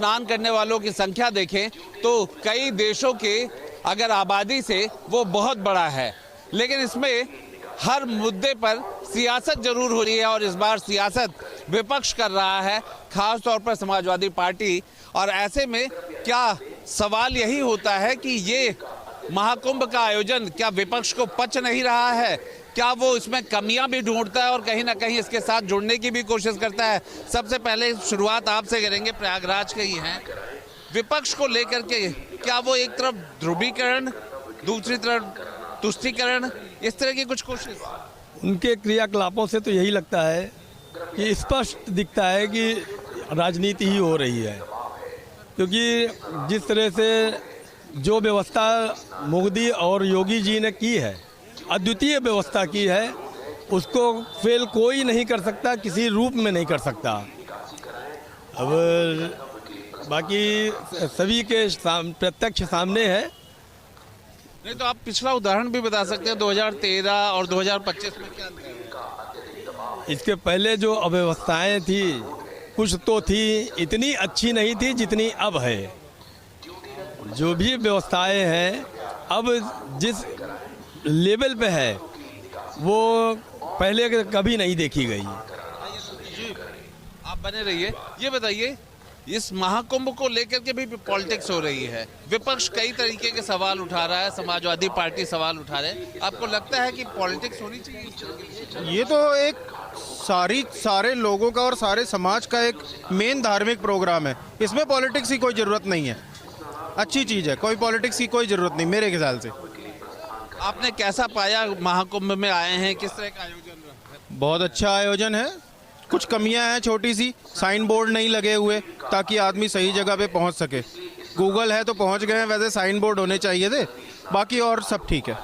स्नान करने वालों की संख्या देखें तो कई देशों के अगर आबादी से वो बहुत बड़ा है, लेकिन इसमें हर मुद्दे पर सियासत जरूर हो रही है और इस बार सियासत विपक्ष कर रहा है, खास तौर पर समाजवादी पार्टी। और ऐसे में क्या सवाल यही होता है कि ये महाकुंभ का आयोजन क्या विपक्ष को पच नहीं रहा है? क्या वो इसमें कमियां भी ढूंढता है और कहीं ना कहीं इसके साथ जुड़ने की भी कोशिश करता है? सबसे पहले शुरुआत आपसे करेंगे, प्रयागराज के ही हैं। विपक्ष को लेकर के क्या वो एक तरफ ध्रुवीकरण, दूसरी तरफ तुष्टीकरण, इस तरह की कुछ कोशिश? उनके क्रियाकलापों से तो यही लगता है कि स्पष्ट दिखता है कि राजनीति ही हो रही है, क्योंकि जिस तरह से जो व्यवस्था मोदी और योगी जी ने की है, अद्वितीय व्यवस्था की है, उसको फेल कोई नहीं कर सकता, किसी रूप में नहीं कर सकता। अब बाकी सभी के प्रत्यक्ष सामने है। नहीं तो आप पिछला उदाहरण भी बता सकते हैं, 2013 और 2025 में क्या अंतर है? इसके पहले जो अव्यवस्थाएं थी कुछ तो थी, इतनी अच्छी नहीं थी जितनी अब है। जो भी व्यवस्थाएं हैं अब जिस लेवल पे है वो पहले कभी नहीं देखी गई। आप बने रहिए। ये बताइए, इस महाकुंभ को लेकर के भी पॉलिटिक्स हो रही है, विपक्ष कई तरीके के सवाल उठा रहा है, समाजवादी पार्टी सवाल उठा रहे हैं। आपको लगता है कि पॉलिटिक्स होनी चाहिए? ये तो एक सारे लोगों का और सारे समाज का एक मेन धार्मिक प्रोग्राम है, इसमें पॉलिटिक्स की कोई ज़रूरत नहीं है। अच्छी चीज़ है, कोई पॉलिटिक्स की कोई ज़रूरत नहीं मेरे ख्याल से। आपने कैसा पाया? महाकुंभ में आए हैं, किस तरह का आयोजन रहा? बहुत अच्छा आयोजन है। कुछ कमियां हैं, छोटी सी साइन बोर्ड नहीं लगे हुए ताकि आदमी सही जगह पे पहुंच सके। गूगल है तो पहुंच गए हैं, वैसे साइन बोर्ड होने चाहिए थे। बाकी और सब ठीक है,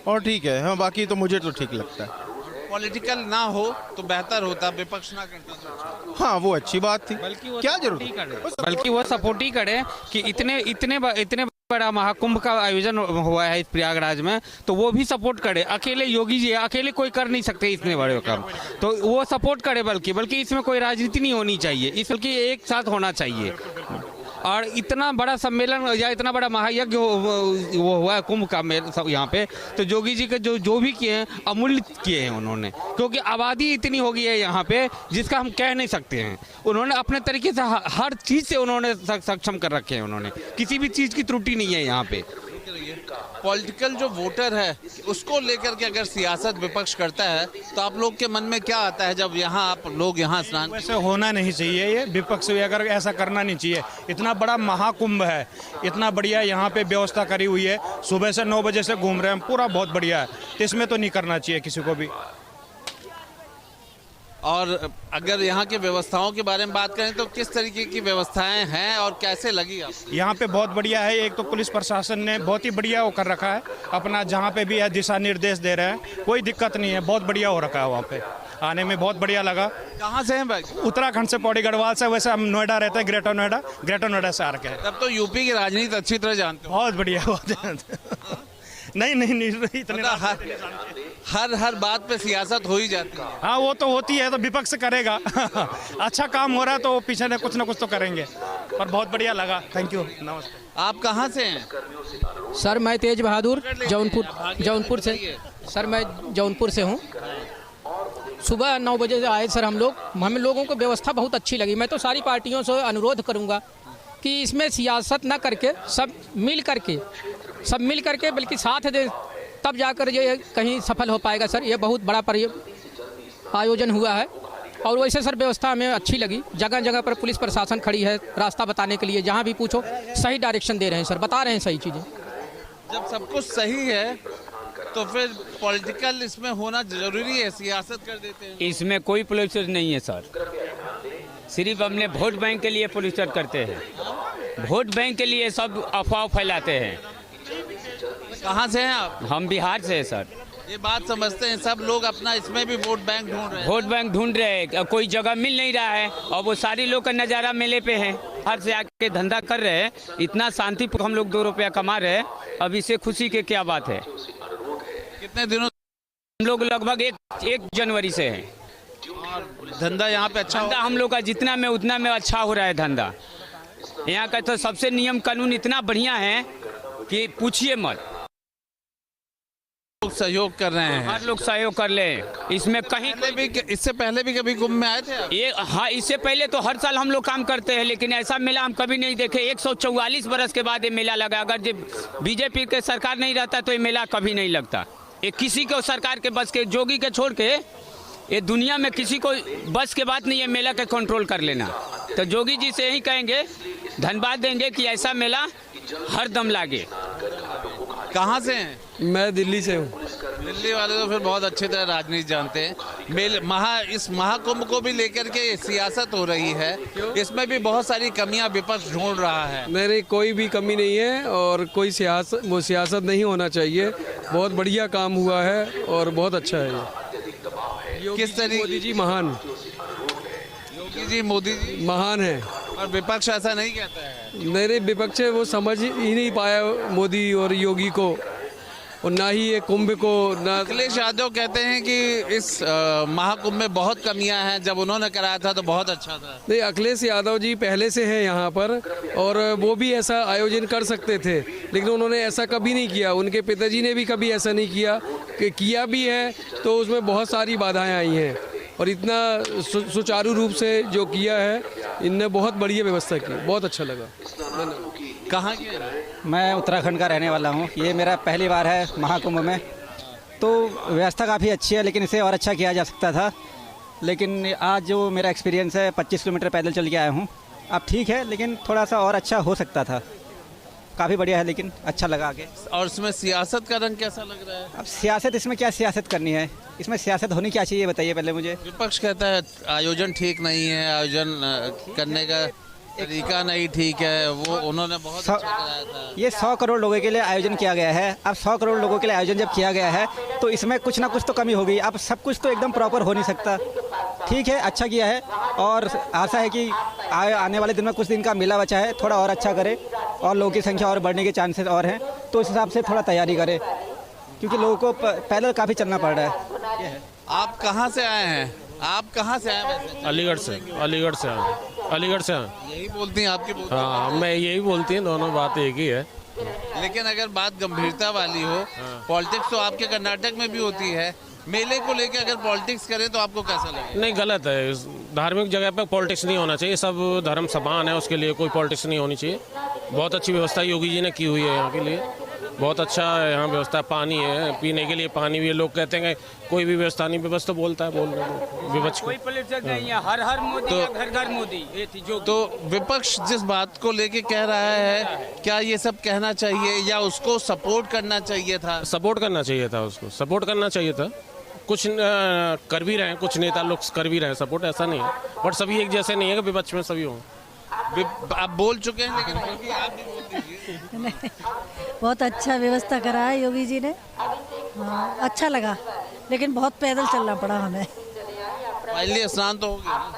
और ठीक है। हाँ, बाकी तो मुझे तो ठीक लगता है। पॉलिटिकल ना हो तो बेहतर होता, विपक्ष ना करता तो। हाँ, वो अच्छी बात थी। क्या जरूरत, बल्कि वो सपोर्ट ही करे कि इतने बड़ा महाकुंभ का आयोजन हुआ है इस प्रयागराज में, तो वो भी सपोर्ट करे। अकेले योगी जी अकेले कोई कर नहीं सकते इतने बड़े काम, तो वो सपोर्ट करे। बल्कि इसमें कोई राजनीति नहीं होनी चाहिए, इस बल्कि एक साथ होना चाहिए। और इतना बड़ा सम्मेलन या इतना बड़ा महायज्ञ वो हुआ है कुंभ का सब यहाँ पे, तो योगी जी के जो भी किए हैं अमूल्य किए हैं उन्होंने, क्योंकि आबादी इतनी हो गई है यहाँ पे जिसका हम कह नहीं सकते हैं। उन्होंने अपने तरीके से हर चीज़ से उन्होंने सक्षम कर रखे हैं, उन्होंने किसी भी चीज़ की त्रुटि नहीं है यहाँ पे। पॉलिटिकल जो वोटर है उसको लेकर के अगर सियासत विपक्ष करता है तो आप लोग के मन में क्या आता है जब यहाँ आप लोग यहाँ स्नान? वैसे होना नहीं चाहिए, ये विपक्ष अगर ऐसा करना नहीं चाहिए। इतना बड़ा महाकुंभ है, इतना बढ़िया यहाँ पे व्यवस्था करी हुई है, सुबह से 9 बजे से घूम रहे हैं पूरा, बहुत बढ़िया है। तो इसमें तो नहीं करना चाहिए किसी को भी। और अगर यहाँ की व्यवस्थाओं के बारे में बात करें तो किस तरीके की व्यवस्थाएं हैं और कैसे लगी आपको? यहाँ पे बहुत बढ़िया है। एक तो पुलिस प्रशासन ने बहुत ही बढ़िया वो कर रखा है अपना, जहाँ पे भी है दिशा निर्देश दे रहे हैं, कोई दिक्कत नहीं है, बहुत बढ़िया हो रखा है। वहाँ पे आने में बहुत बढ़िया लगा। कहाँ से हैं भाई? उत्तराखंड से, पौड़ी गढ़वाल से। वैसे हम नोएडा रहते हैं, ग्रेटर नोएडा से आ रखे हैं। तब तो यूपी की राजनीति अच्छी तरह जानते हो। बहुत बढ़िया। नहीं इतने हर बात पे सियासत हो ही जाती है। हाँ, वो तो होती है, तो विपक्ष करेगा। अच्छा काम हो रहा है तो वो पीछे ने कुछ ना कुछ तो करेंगे, पर बहुत बढ़िया लगा। थैंक यू, नमस्ते। आप कहाँ से हैं? सर मैं तेज बहादुर जौनपुर से। सर मैं जौनपुर से हूँ। सुबह 9 बजे से आए सर हम लोगों को व्यवस्था बहुत अच्छी लगी। मैं तो सारी पार्टियों से अनुरोध करूँगा कि इसमें सियासत ना करके सब मिल करके बल्कि साथ दे, तब जाकर ये कहीं सफल हो पाएगा। सर ये बहुत बड़ा आयोजन हुआ है और वैसे सर व्यवस्था हमें अच्छी लगी। जगह जगह पर पुलिस प्रशासन खड़ी है रास्ता बताने के लिए, जहाँ भी पूछो सही डायरेक्शन दे रहे हैं सर, बता रहे हैं सही चीज़ें। जब सब कुछ सही है तो फिर पॉलिटिकल इसमें होना जरूरी है, सियासत कर देते हैं। इसमें कोई पॉलिटिक्स नहीं है सर, सिर्फ अपने वोट बैंक के लिए पॉलिटिक्स करते हैं। वोट बैंक के लिए सब अफवाह फैलाते हैं। कहाँ से हैं आप? हम बिहार से हैं सर। ये बात समझते हैं सब लोग, अपना इसमें भी वोट बैंक ढूंढ रहे हैं। वोट बैंक ढूंढ रहे हैं, कोई जगह मिल नहीं रहा है और वो सारे लोग का नज़ारा मेले पे है, हर से आके धंधा कर रहे हैं। इतना शांति हम लोग 2 रुपया कमा रहे हैं, अब इससे खुशी की क्या बात है। कितने दिनों? हम लोग लगभग 1 जनवरी से हैं। और धंधा यहाँ पे अच्छा धंधा हम लोग का जितना में उतना में अच्छा हो रहा है धंधा। यहाँ का तो सबसे नियम कानून इतना बढ़िया है कि पूछिए मत। लोग सहयोग कर रहे हैं। हर लोग सहयोग कर ले, इसमें कहीं इससे पहले भी कभी कुंभ में आए थे आप? ये हाँ, इससे पहले तो हर साल हम लोग काम करते हैं, लेकिन ऐसा मेला हम कभी नहीं देखे। 144 बरस के बाद ये मेला लगा। अगर जब बीजेपी के सरकार नहीं रहता तो ये मेला कभी नहीं लगता। ये किसी को सरकार के बस के, जोगी के छोड़ के ये दुनिया में किसी को बस के बात नहीं है मेला के कंट्रोल कर लेना। तो जोगी जी से यही कहेंगे, धन्यवाद देंगे कि ऐसा मेला हर दम लागे। कहाँ से हैं? मैं दिल्ली से हूँ। दिल्ली वाले तो फिर बहुत अच्छी तरह राजनीति जानते हैं। इस महाकुंभ को भी लेकर के सियासत हो रही है, इसमें भी बहुत सारी कमियां विपक्ष ढूंढ रहा है। मेरे कोई भी कमी नहीं है और कोई सियासत नहीं होना चाहिए। बहुत बढ़िया काम हुआ है और बहुत अच्छा है ये। किस तरीके? मोदी जी महान, योगी जी, मोदी जी महान है। और विपक्ष ऐसा नहीं कहता है। मेरे विपक्ष है वो समझ ही नहीं पाया मोदी और योगी को, और ना ही ये कुंभ को ना। अखिलेश यादव कहते हैं कि इस महाकुंभ में बहुत कमियां हैं, जब उन्होंने कराया था तो बहुत अच्छा था। नहीं, अखिलेश यादव जी पहले से हैं यहाँ पर और वो भी ऐसा आयोजन कर सकते थे, लेकिन उन्होंने ऐसा कभी नहीं किया। उनके पिताजी ने भी कभी ऐसा नहीं किया, कि किया भी है तो उसमें बहुत सारी बाधाएं आई हैं, और इतना सुचारू रूप से जो किया है, इनने बहुत बढ़िया व्यवस्था की। बहुत अच्छा लगा। कहाँ के? मैं उत्तराखंड का रहने वाला हूँ। ये मेरा पहली बार है महाकुंभ में, तो व्यवस्था काफ़ी अच्छी है, लेकिन इसे और अच्छा किया जा सकता था। लेकिन आज जो मेरा एक्सपीरियंस है, 25 किलोमीटर पैदल चल के आया हूँ। अब ठीक है, लेकिन थोड़ा सा और अच्छा हो सकता था। काफ़ी बढ़िया है, लेकिन अच्छा लगा आगे। और इसमें सियासत का रंग कैसा लग रहा है? अब सियासत, इसमें क्या सियासत करनी है? इसमें सियासत होनी क्या चाहिए बताइए पहले मुझे। विपक्ष कहता है आयोजन ठीक नहीं है, आयोजन करने का तरीका नहीं ठीक है। वो उन्होंने बहुत अच्छा कराया था। ये 100 करोड़ लोगों के लिए आयोजन किया गया है। अब 100 करोड़ लोगों के लिए आयोजन जब किया गया है तो इसमें कुछ ना कुछ तो कमी होगी। अब सब कुछ तो एकदम प्रॉपर हो नहीं सकता। ठीक है, अच्छा किया है, और आशा है कि आने वाले दिन में कुछ दिन का मेला बचा है, थोड़ा और अच्छा करे और लोगों की संख्या और बढ़ने के चांसेस और हैं, तो इस हिसाब से थोड़ा तैयारी करें, क्योंकि लोगों को पैदल काफ़ी चलना पड़ रहा है। ये है। आप कहाँ से आए हैं? आप कहाँ से आए वैसे? अलीगढ़ से अलीगढ़ से आए। यही बोलती हैं आपकी बोलती? हाँ, मैं यही बोलती हैं, दोनों बात एक ही है। लेकिन अगर बात गंभीरता वाली हो, पॉलिटिक्स तो आपके कर्नाटक में भी होती है, मेले को लेकर अगर पॉलिटिक्स करें तो आपको कैसा लगे? नहीं, गलत है। धार्मिक जगह पे पॉलिटिक्स नहीं होना चाहिए। सब धर्म समान है, उसके लिए कोई पॉलिटिक्स नहीं होनी चाहिए। बहुत अच्छी व्यवस्था योगी जी ने की हुई है यहाँ के लिए। बहुत अच्छा है यहाँ व्यवस्था। पानी है, पीने के लिए पानी भी है। लोग कहते हैं कि कोई भी व्यवस्था नहीं, व्यवस्था बोलता है, बोल रहे हैं विपक्ष को। कोई पॉलिटिक्स नहीं है, हर मोदी तो- या घर घर मोदी। ये थी जो तो विपक्ष जिस बात को लेके कह रहा है, क्या ये सब कहना चाहिए या उसको सपोर्ट करना चाहिए था? सपोर्ट करना चाहिए था, उसको सपोर्ट करना चाहिए था। कुछ कर भी रहे हैं, कुछ नेता लोग कर भी रहे हैं सपोर्ट, ऐसा नहीं है। बट सभी एक जैसे नहीं है कि विपक्ष में सभी हों। आप बोल चुके हैं, लेकिन फिर भी आप भी बोल दीजिए। नहीं, बहुत अच्छा व्यवस्था करा है योगी जी ने। हाँ, अच्छा लगा, लेकिन बहुत पैदल चलना पड़ा हमें। पहले स्नान तो हो गया ना?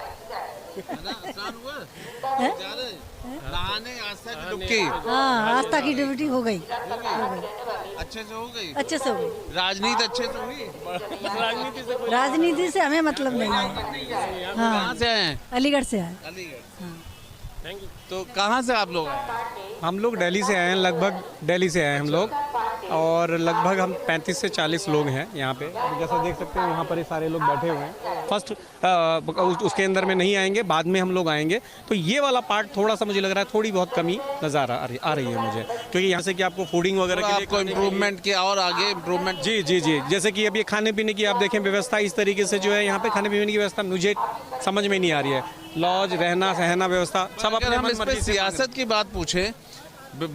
है ना? स्नान हुआ? हैं? जा रहे हैं? नहाने आस्था की डुबकी हाँ, आस्था की ड्यूटी हो गई। अच्छे से हो गई? अच्छे से हो गई। राजनीति अच्छे से हुई? राजनीति से हमें मतलब नहीं है। हाँ, कहाँ से आए हैं? अलीगढ़ से आए। अलीगढ़। तो कहाँ से आप लोग आए? हम लोग दिल्ली से आए हैं, लगभग दिल्ली से आए हैं हम लोग, और लगभग हम 35 से 40 लोग हैं यहाँ पे। जैसा देख सकते हैं यहाँ पर ये सारे लोग बैठे हुए हैं। फर्स्ट उसके अंदर में नहीं आएंगे, बाद में हम लोग आएंगे। तो ये वाला पार्ट थोड़ा सा मुझे लग रहा है थोड़ी बहुत कमी नज़र आ रही है मुझे, क्योंकि यहाँ से कि आपको फूडिंग वगैरह के लिए आपको इम्प्रूवमेंट किया और आगे इम्प्रूवमेंट? जी जी जी, जैसे कि अभी खाने पीने की आप देखें व्यवस्था, इस तरीके से जो है यहाँ पे खाने पीने की व्यवस्था मुझे समझ में नहीं आ रही है। लॉज, रहना सहना व्यवस्था सब अगर अपने हम इस पे मनमर्जी से सियासत की बात पूछें,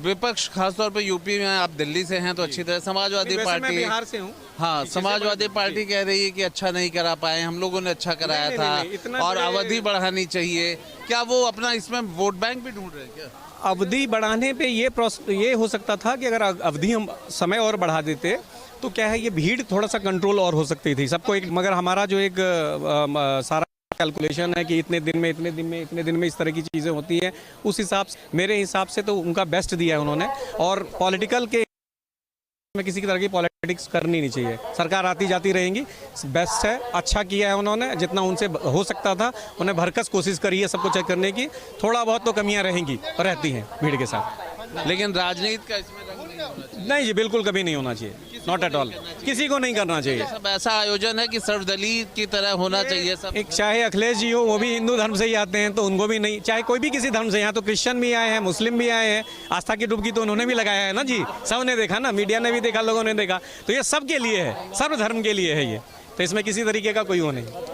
विपक्ष खासतौर पे यूपी में, आप दिल्ली से हैं तो अच्छी तरह, समाजवादी वैसे मैं पार्टी, बिहार से हूँ। हाँ, समाजवादी पार्टी कह रही है कि अच्छा नहीं करा पाए, हम लोगों ने अच्छा कराया नहीं, था नहीं, इतना और बड़े- अवधि बढ़ानी चाहिए। क्या वो अपना इसमें वोट बैंक भी ढूंढ रहे हैं क्या? अवधि बढ़ाने पे ये हो सकता था कि अगर अवधि हम समय और बढ़ा देते तो क्या है, ये भीड़ थोड़ा सा कंट्रोल और हो सकती थी सबको एक। मगर हमारा जो एक सारा कैलकुलेशन है कि इतने दिन में इस तरह की चीज़ें होती हैं, उस हिसाब से मेरे हिसाब से तो उनका बेस्ट दिया है उन्होंने। और पॉलिटिकल के में किसी की तरह की पॉलिटिक्स करनी नहीं चाहिए। सरकार आती जाती रहेंगी, बेस्ट है, अच्छा किया है उन्होंने, जितना उनसे हो सकता था उन्हें भरकस कोशिश करी है सबको चेक करने की। थोड़ा बहुत तो कमियां रहेंगी, रहती हैं भीड़ के साथ, लेकिन राजनीति का इसमें रंग नहीं होना चाहिए। नहीं जी, बिल्कुल कभी नहीं होना चाहिए, नॉट एट ऑल, किसी को नहीं करना चाहिए। सब ऐसा आयोजन है कि सर्वदलीय की तरह होना चाहिए सब। एक चाहे अखिलेश जी हो, वो भी हिंदू धर्म से ही आते हैं, तो उनको भी नहीं, चाहे कोई भी किसी धर्म से, यहाँ तो क्रिश्चियन भी आए हैं, मुस्लिम भी आए हैं, आस्था की डुबकी तो उन्होंने भी लगाया है ना जी, सबने देखा ना, मीडिया ने भी देखा, लोगों ने देखा, तो ये सबके लिए है, सर्व धर्म के लिए है ये, तो इसमें किसी तरीके का कोई वो नहीं।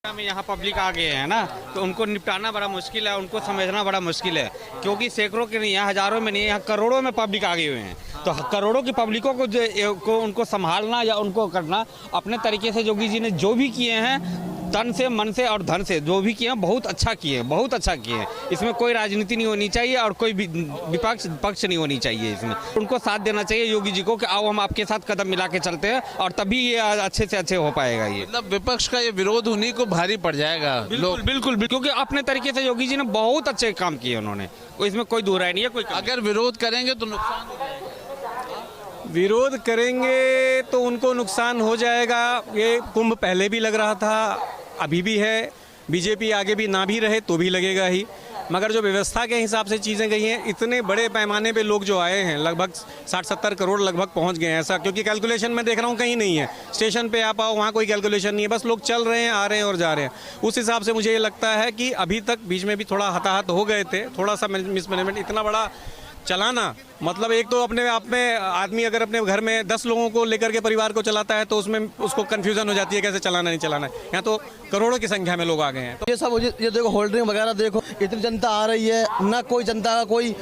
में यहाँ पब्लिक आ गए हैं ना, तो उनको निपटाना बड़ा मुश्किल है, उनको समझना बड़ा मुश्किल है, क्योंकि सैकड़ों के नहीं, यहाँ हजारों में नहीं, यहाँ करोड़ों में पब्लिक आ गए हुए हैं। तो करोड़ों की पब्लिकों को उनको संभालना या उनको करना अपने तरीके से योगी जी ने जो भी किए हैं, तन से, मन से और धन से जो भी किए हैं, बहुत अच्छा किए हैं, बहुत अच्छा किए हैं। इसमें कोई राजनीति नहीं होनी चाहिए और कोई विपक्ष पक्ष नहीं होनी चाहिए। इसमें उनको साथ देना चाहिए योगी जी को कि आओ हम आपके साथ कदम मिला के चलते हैं, और तभी ये अच्छे से अच्छे हो पाएगा। ये मतलब विपक्ष का ये विरोध उन्हीं को भारी पड़ जाएगा। बिल्कुल बिल्कुल, क्योंकि अपने तरीके से योगी जी ने बहुत अच्छे काम किए उन्होंने, इसमें कोई दो राय नहीं है। कोई अगर विरोध करेंगे तो नुकसान हो जाएगा। विरोध करेंगे तो उनको नुकसान हो जाएगा। ये कुंभ पहले भी लग रहा था, अभी भी है, बीजेपी आगे भी ना भी रहे तो भी लगेगा ही, मगर जो व्यवस्था के हिसाब से चीज़ें गई हैं, इतने बड़े पैमाने पे लोग जो आए हैं, लगभग 60-70 करोड़ लगभग पहुंच गए हैं ऐसा, क्योंकि कैलकुलेशन में देख रहा हूँ कहीं नहीं है, स्टेशन पे आप आओ वहाँ कोई कैलकुलेशन नहीं है, बस लोग चल रहे हैं, आ रहे हैं और जा रहे हैं। उस हिसाब से मुझे ये लगता है कि अभी तक बीच में भी थोड़ा हताहत हो गए थे, थोड़ा सा मिसमैनेजमेंट, इतना बड़ा चलाना, मतलब एक तो अपने आप में आदमी अगर अपने घर में 10 लोगों को लेकर के परिवार को चलाता है तो उसमें उसको कन्फ्यूजन हो जाती है कैसे चलाना नहीं चलाना है। यहाँ तो करोड़ों की संख्या में लोग आ गए हैं। तो ये सब ये देखो होल्डिंग वगैरह देखो, इतनी जनता आ रही है, ना कोई जनता का कोई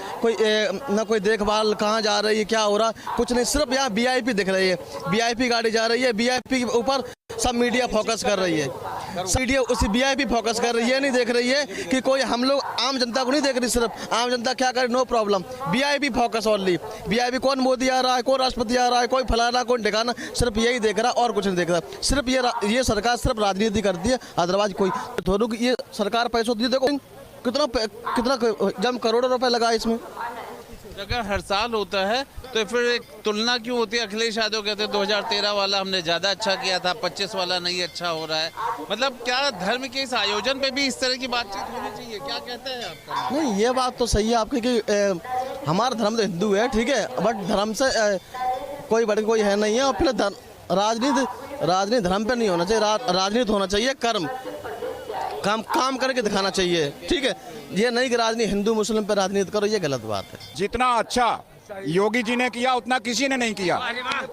ना कोई देखभाल, कहाँ जा रही है, क्या हो रहा, कुछ नहीं, सिर्फ यहाँ VIP दिख रही है, VIP गाड़ी जा रही है, VIP के ऊपर सब मीडिया फोकस कर रही है, मीडिया उसी VIP फोकस कर रही है, नहीं देख रही है कि कोई हम लोग आम जनता को नहीं देख रही, सिर्फ आम जनता क्या करे, no problem, VIP focus only, VIP कौन मोदी आ रहा है, कौन राष्ट्रपति आ रहा है, कोई फलाना कौन ठिकाना, सिर्फ यही देख रहा और कुछ नहीं देख रहा। सिर्फ ये सरकार सिर्फ राजनीति करती है, अदरवाइज कोई थोड़ी। ये सरकार पैसों दी, देखो कितना जब करोड़ों रुपए लगा इसमें। अगर हर साल होता है तो फिर एक तुलना क्यों होती है? अखिलेश यादव कहते हैं 2013 वाला हमने ज़्यादा अच्छा किया था, 25 वाला नहीं अच्छा हो रहा है। मतलब क्या धर्म के इस आयोजन पे भी इस तरह की बातचीत होनी चाहिए? क्या कहते हैं आपका? नहीं, ये बात तो सही है आपकी कि हमारा धर्म तो हिंदू है, ठीक है, बट धर्म से कोई बड़ी कोई है नहीं है। और फिर राजनीति धर्म पे नहीं होना चाहिए, राजनीति होना चाहिए कर्म, काम करके दिखाना चाहिए, ठीक है। ये नहीं कि राजनीति हिंदू मुस्लिम पे राजनीति करो, ये गलत बात है। जितना अच्छा योगी जी ने किया उतना किसी ने नहीं किया।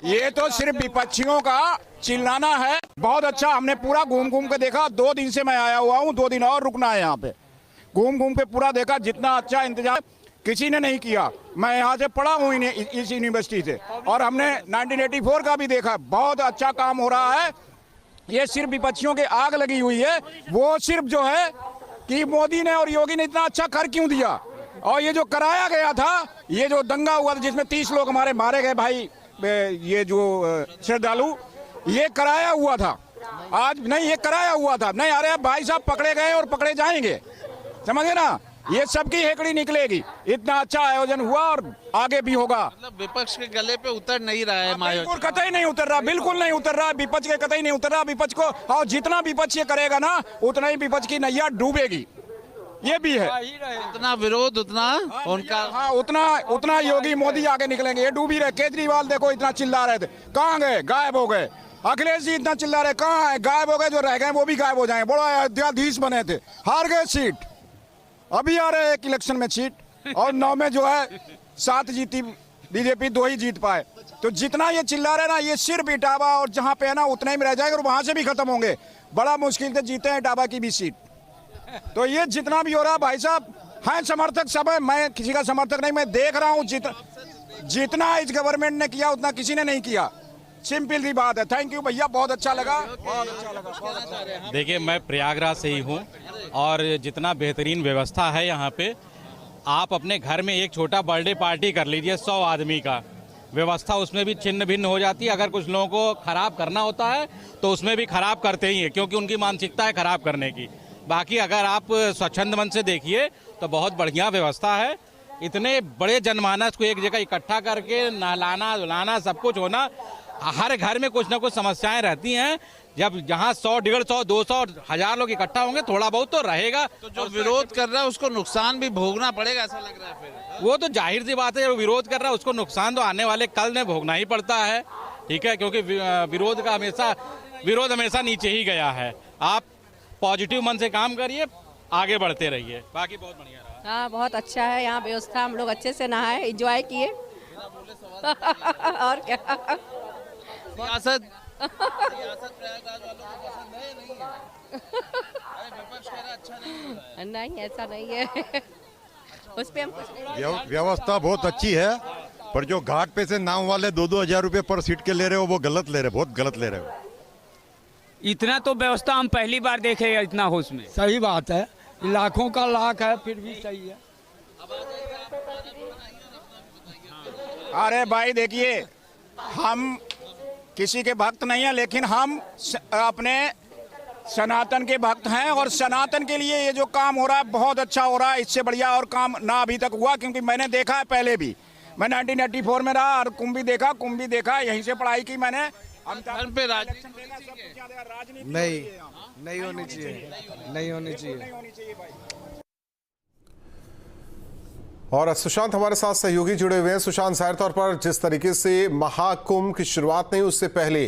ये तो सिर्फ विपक्षियों का चिल्लाना है। बहुत अच्छा, हमने पूरा घूम घूम के देखा। 2 दिन से मैं आया हुआ हूँ, 2 दिन और रुकना है यहाँ पे। घूम घूम के पूरा देखा, जितना अच्छा इंतजाम किसी ने नहीं किया। मैं यहाँ से पढ़ा हूँ इस यूनिवर्सिटी से, और हमने 1984 का भी देखा। बहुत अच्छा काम हो रहा है। ये सिर्फ विपक्षियों की आग लगी हुई है। वो सिर्फ जो है कि मोदी ने और योगी ने इतना अच्छा कर क्यों दिया, और ये जो कराया गया था, ये जो दंगा हुआ था जिसमें 30 लोग हमारे मारे गए भाई, ये जो श्रद्धालु, ये कराया हुआ था। आज नहीं, ये कराया हुआ था। नहीं, अरे भाई साहब पकड़े गए और पकड़े जाएंगे, समझे ना। ये सबकी हेकड़ी निकलेगी। इतना अच्छा आयोजन हुआ और आगे भी होगा। मतलब विपक्ष के गले पे उतर नहीं रहा है बिल्कुल कतई नहीं उतर रहा, बिल्कुल नहीं उतर रहा। विपक्ष के कतई नहीं उतर रहा। विपक्ष को, और जितना विपक्ष ये करेगा ना, उतना ही विपक्ष की नैया डूबेगी। ये भी है, इतना विरोध उतना उनका, हाँ, उतना योगी मोदी आगे निकलेंगे। ये डूबी रहे। केजरीवाल देखो इतना चिल्ला रहे थे, कहाँ गए? गायब हो गए। अखिलेश जी इतना चिल्ला रहे, कहाँ है? गायब हो गए। जो रह गए वो भी गायब हो जाएंगे। बड़ा अयोध्याधीश बने थे, हार गए सीट। अभी आ रहे एक इलेक्शन में सीट, और 9 में जो है 7 जीती बीजेपी, 2 ही जीत पाए। तो जितना ये चिल्ला रहे ना, ये सिर्फ इटावा और जहाँ पे है ना उतना ही में रह जाएगा, और वहां से भी खत्म होंगे। बड़ा मुश्किल से जीते हैं इटावा की भी सीट। तो ये जितना भी हो रहा भाई साहब, हैं समर्थक सब है। मैं किसी का समर्थक नहीं, मैं देख रहा हूँ जितना इस गवर्नमेंट ने किया उतना किसी ने नहीं किया। सिंपल सी बात है। थैंक यू भैया, बहुत अच्छा लगा, बहुत अच्छा लगा। देखिए, मैं प्रयागराज से ही हूँ, और जितना बेहतरीन व्यवस्था है यहाँ पे, आप अपने घर में एक छोटा बर्थडे पार्टी कर लीजिए 100 आदमी का, व्यवस्था उसमें भी छिन्न भिन्न हो जाती है। अगर कुछ लोगों को खराब करना होता है तो उसमें भी खराब करते ही हैं, क्योंकि उनकी मानसिकता है खराब करने की। बाकी अगर आप स्वच्छंद मन से देखिए तो बहुत बढ़िया व्यवस्था है। इतने बड़े जनमानस को एक जगह इकट्ठा करके नहलाना धुलाना सब कुछ होना, हर घर में कुछ ना कुछ समस्याएं रहती हैं। जब जहाँ 100, 150, 200, 1000 लोग इकट्ठा होंगे, थोड़ा बहुत तो रहेगा। तो जो विरोध कर रहा है उसको नुकसान भी भोगना पड़ेगा, ऐसा लग रहा है फिर? वो तो जाहिर सी बात है, जो विरोध कर रहा है उसको नुकसान तो आने वाले कल में भोगना ही पड़ता है, ठीक है, क्योंकि विरोध हमेशा नीचे ही गया है। आप पॉजिटिव मन से काम करिए, आगे बढ़ते रहिए, बाकी बहुत बढ़िया रहा। हाँ, बहुत अच्छा है यहाँ व्यवस्था, हम लोग अच्छे से नहाए, एंजॉय किए। और क्या सियासत प्रयागराज वालों को पसंद है नहीं है? विपक्ष कह रहा अच्छा नहीं हो रहा है। नहीं, ऐसा नहीं है। उस पे हम कुछ व्यवस्था बहुत अच्छी है, पर जो घाट पे से नाव वाले 2-2 हजार रुपए पर सीट के ले रहे हो, वो गलत ले रहे, बहुत गलत ले रहे हो। इतना तो व्यवस्था हम पहली बार देखे हैं, इतना होश में। सही बात है, लाखों का लाख है, फिर भी सही है। अरे भाई देखिए, हम किसी के भक्त नहीं हैं, लेकिन हम अपने सनातन के भक्त हैं, और सनातन के लिए ये जो काम हो रहा है बहुत अच्छा हो रहा है। इससे बढ़िया और काम ना अभी तक हुआ, क्योंकि मैंने देखा है पहले भी, मैं 1984 में रहा और कुंभ भी देखा, यहीं से पढ़ाई की मैंने। धर्म पे राजनीति नहीं होनी चाहिए, नहीं होनी चाहिए। और सुशांत हमारे साथ सहयोगी जुड़े हुए हैं। सुशांत, जाहिर तौर पर जिस तरीके से महाकुंभ की शुरुआत नहीं, उससे पहले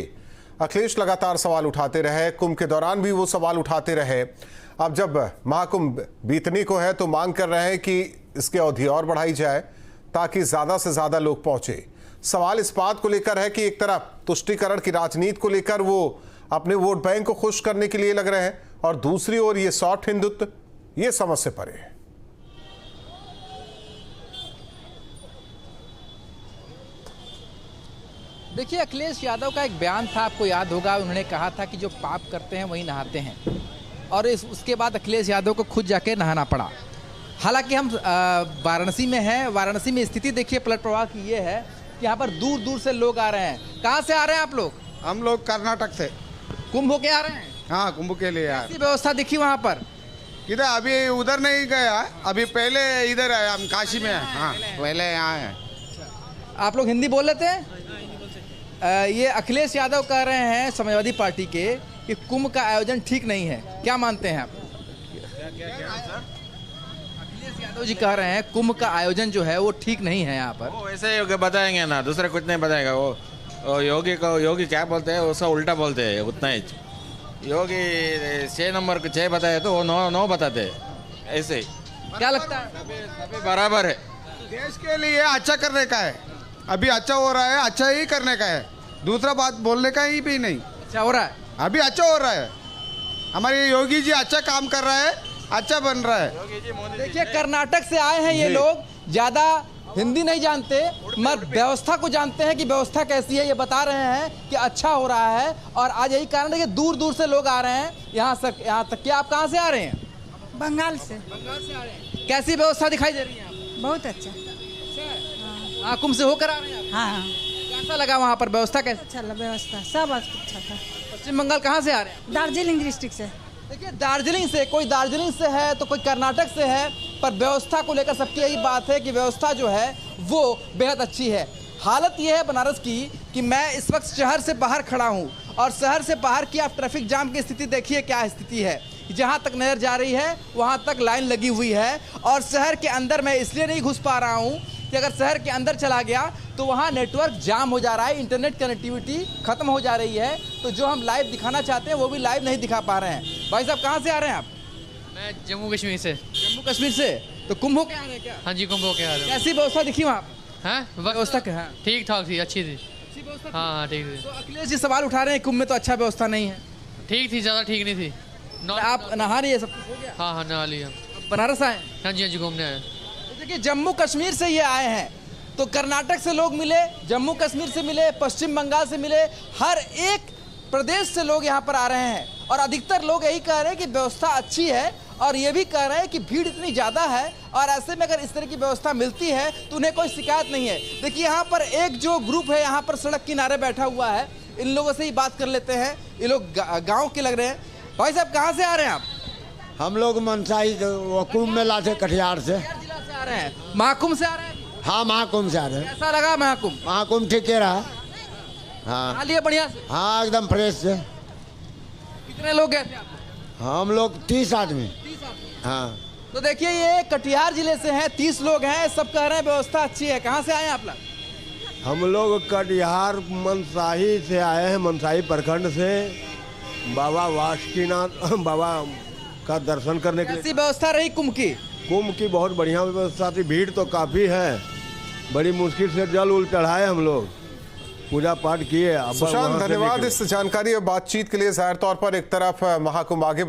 अखिलेश लगातार सवाल उठाते रहे, कुंभ के दौरान भी वो सवाल उठाते रहे। अब जब महाकुंभ बीतने को है तो मांग कर रहे हैं कि इसकी अवधि और बढ़ाई जाए ताकि ज्यादा से ज्यादा लोग पहुंचे। सवाल इस बात को लेकर है कि एक तरफ तुष्टीकरण की राजनीति को लेकर वो अपने वोट बैंक को खुश करने के लिए लग रहे हैं, और दूसरी ओर ये सॉफ्ट हिंदुत्व, ये समझ से परे है। देखिए, अखिलेश यादव का एक बयान था, आपको याद होगा, उन्होंने कहा था कि जो पाप करते हैं वही नहाते हैं, और उसके बाद अखिलेश यादव को खुद जाके नहाना पड़ा। हालांकि हम वाराणसी में हैं, वाराणसी में स्थिति देखिए पलट प्रवाह की ये है कि यहाँ पर दूर दूर से लोग आ रहे हैं। कहाँ से आ रहे हैं आप लोग? हम लोग कर्नाटक से कुंभ होके आ रहे हैं। हाँ, कुंभ के लिए यार। कैसी व्यवस्था दिखी वहाँ पर? किधर? अभी उधर नहीं गया, अभी पहले इधर है, हम काशी में हैं। हाँ, पहले यहाँ हैं। आप लोग हिंदी बोल लेते हैं? ये अखिलेश यादव कह रहे हैं, समाजवादी पार्टी के, कि कुंभ का आयोजन ठीक नहीं है। क्या मानते हैं आप? अखिलेश यादव जी कह रहे हैं कुंभ का आयोजन जो है वो ठीक नहीं है यहाँ पर। वो वैसे बताएंगे ना, दूसरा कुछ नहीं बताएगा। वो योगी क्या बोलते हैं, उसका उल्टा बोलते हैं, उतना ही। योगी 6 नंबर को 6 बताए तो वो 9 बताते हैं, ऐसे। क्या लगता है? सभी बराबर है। देश के लिए अच्छा करने का है, अभी अच्छा हो रहा है, अच्छा ही करने का है, दूसरा बात बोलने का ही भी नहीं। अच्छा हो रहा है, अभी अच्छा हो रहा है। हमारे योगी जी अच्छा काम कर रहा है, अच्छा बन रहा है। देखिए, कर्नाटक से आए हैं ये लोग, ज्यादा हिंदी नहीं जानते, मगर व्यवस्था को जानते हैं कि व्यवस्था कैसी है। ये बता रहे हैं कि अच्छा हो रहा है, और आज यही कारण है कि दूर दूर से लोग आ रहे हैं यहाँ तक। कि आप कहाँ से आ रहे हैं? बंगाल से। बंगाल से आ रहे हैं। कैसी व्यवस्था दिखाई दे रही है? बहुत अच्छा। हाँ, कुंभ से होकर आ रहे हैं? हाँ। कैसा लगा वहाँ पर? व्यवस्था कैसी? अच्छा व्यवस्था सब अच्छा था। पश्चिम बंगाल कहाँ से आ रहे हैं? दार्जिलिंग डिस्ट्रिक्ट से। देखिए, दार्जिलिंग से, कोई दार्जिलिंग से है तो कोई कर्नाटक से है, पर व्यवस्था को लेकर सबकी यही बात है कि व्यवस्था जो है वो बेहद अच्छी है। हालत ये है बनारस की कि मैं इस वक्त शहर से बाहर खड़ा हूँ, और शहर से बाहर की आप ट्रैफिक जाम की स्थिति देखिए क्या स्थिति है। जहाँ तक नजर जा रही है वहाँ तक लाइन लगी हुई है, और शहर के अंदर मैं इसलिए नहीं घुस पा रहा हूँ कि अगर शहर के अंदर चला गया तो वहाँ नेटवर्क जाम हो जा रहा है, इंटरनेट कनेक्टिविटी खत्म हो जा रही है, तो जो हम लाइव दिखाना चाहते हैं वो भी लाइव नहीं दिखा पा रहे हैं। भाई साहब, कहाँ से आ रहे हैं आप? मैं जम्मू कश्मीर से। जम्मू कश्मीर से? तो कुंभ होके आ रहे हैं क्या? हाँ जी, कुंभ होके आ रहे हैं। कैसी व्यवस्था दिखी वहाँ? हाँ, व्यवस्था क्या? ठीक ठाक थी, अच्छी थी। हाँ, ठीक थी। तो अखिलेश जी सवाल उठा रहे हैं कुंभ में तो अच्छा व्यवस्था नहीं है। ठीक थी, ज़्यादा ठीक नहीं थी। आप नहा रही है, सब कुछ हो गया? हाँ, नहा लिया। बनारस आए? हाँ जी, घूमने आए। देखिए, जम्मू कश्मीर से ये आए हैं, तो कर्नाटक से लोग मिले, जम्मू कश्मीर से मिले, पश्चिम बंगाल से मिले, हर एक प्रदेश से लोग यहाँ पर आ रहे हैं, और अधिकतर लोग यही कह रहे हैं कि व्यवस्था अच्छी है, और ये भी कह रहे हैं कि भीड़ इतनी ज़्यादा है, और ऐसे में अगर इस तरह की व्यवस्था मिलती है तो उन्हें कोई शिकायत नहीं है। देखिए, यहाँ पर एक जो ग्रुप है यहाँ पर सड़क किनारे बैठा हुआ है, इन लोगों से ही बात कर लेते हैं। ये लोग गाँव के लग रहे हैं। भाई साहब, कहाँ से आ रहे हैं आप? हम लोग मनसाई कुंभ मेला से, कटिहार से। रहे हैं, महाकुंभ से आ रहे हैं। हाँ महाकुंभ से आ रहे हैं। कैसा लगा महाकुंभ? महाकुंभ ठीक है रहा। हाँ खा लिए बढ़िया से? हाँ एकदम फ्रेश से। कितने लोग गए थे आप? हम लोग 30 आदमी। हाँ तो देखिए ये कटिहार जिले से हैं, 30 लोग हैं, सब कह रहे हैं व्यवस्था अच्छी है। कहाँ से आए हैं आप लोग? हम लोग कटिहार मनसाही से आए हैं, मनसाही प्रखंड से बाबा वासुकीनाथ बाबा का दर्शन करने के लिए। कैसी व्यवस्था रही कुंभ की? कुंभ की बहुत बढ़िया व्यवस्था थी, भीड़ तो काफ़ी है, बड़ी मुश्किल से जल उल चढ़ाए हम लोग, पूजा पाठ किए। सुशांत धन्यवाद इस जानकारी और बातचीत के लिए। जाहिर तौर पर एक तरफ महाकुंभ आगे